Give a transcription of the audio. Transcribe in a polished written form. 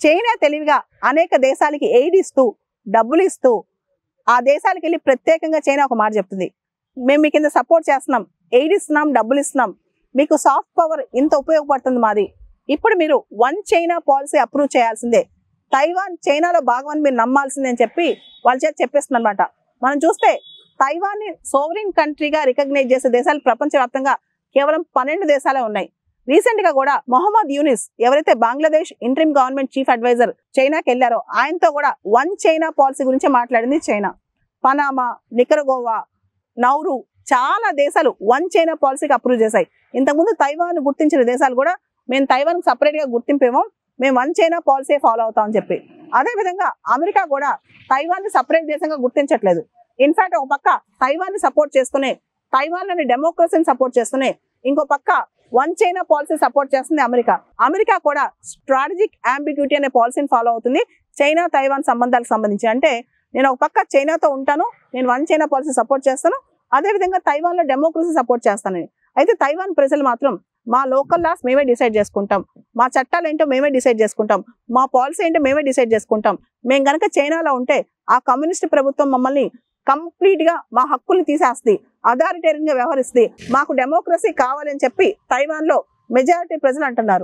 China తెలివిగా అనేక దేశాలకి ఎయిడ్ ఇస్తూ డబ్బులు ఇస్తూ ఆ దేశాలకు వెళ్ళి ప్రత్యేకంగా చైనా ఒక మాట చెప్తుంది, మేము మీ కింద సపోర్ట్ చేస్తున్నాం, ఎయిడ్ ఇస్తున్నాం, డబ్బులు ఇస్తున్నాం, మీకు సాఫ్ట్ పవర్ ఇంత ఉపయోగపడుతుంది మాది, ఇప్పుడు మీరు వన్ చైనా పాలసీ అప్రూవ్ చేయాల్సిందే, తైవాన్ చైనాలో భాగమని మీరు నమ్మాల్సిందే అని చెప్పి వాళ్ళ చేత చెప్పేస్తుంది అనమాట. మనం చూస్తే తైవాన్ ని సోవరిన్ కంట్రీగా రికగ్నైజ్ చేసే దేశాలు ప్రపంచవ్యాప్తంగా కేవలం 12 దేశాలే ఉన్నాయి. రీసెంట్ గా కూడా మొహమ్మద్ యూనిస్ ఎవరైతే Bangladesh interim government chief adviser చైనాకి వెళ్లారో ఆయనతో కూడా వన్ చైనా పాలసీ గురించి మాట్లాడింది చైనా. పనామా, నికరగోవా, నౌరు చాలా దేశాలు వన్ చైనా పాలసీకి అప్రూవ్ చేశాయి. ఇంతకుముందు తైవాన్ గుర్తించిన దేశాలు కూడా మేము తైవాన్ సపరేట్ గా గుర్తింపేమో, మేము వన్ చైనా పాలసీ ఫాలో అవుతామని చెప్పి. అదే విధంగా అమెరికా కూడా తైవాన్ ని సపరేట్ దేశంగా గుర్తించట్లేదు. ఇన్ఫాక్ట్ ఒక పక్క తైవాన్ ని సపోర్ట్ చేస్తూనే, తైవాన్ లోని డెమోక్రసీని సపోర్ట్ చేస్తూనే, ఇంకో పక్క వన్ చైనా పాలసీ సపోర్ట్ చేస్తుంది అమెరికా. అమెరికా కూడా స్ట్రాటజిక్ అంబిగ్యూటీ అనే పాలసీని ఫాలో అవుతుంది చైనా తైవాన్ సంబంధాలకు సంబంధించి. అంటే నేను ఒక పక్క చైనాతో ఉంటాను, నేను వన్ చైనా పాలసీ సపోర్ట్ చేస్తాను, అదేవిధంగా తైవాన్ లో డెమోక్రసీ సపోర్ట్ చేస్తానని. అయితే తైవాన్ ప్రజలు మాత్రం మా లోకల్ లాస్ మేమే డిసైడ్ చేసుకుంటాం, మా చట్టాలు ఏంటో మేమే డిసైడ్ చేసుకుంటాం, మా పాలసీ ఏంటో మేమే డిసైడ్ చేసుకుంటాం, మేము కనుక చైనాలో ఉంటే ఆ కమ్యూనిస్ట్ ప్రభుత్వం మమ్మల్ని కంప్లీట్ గా మా హక్కుల్ని తీసేస్తుంది, అథారిటేరియన్ గా వ్యవహరిస్తుంది, మాకు డెమోక్రసీ కావాలని చెప్పి తైవాన్ లో మెజారిటీ ప్రజలు అంటున్నారు.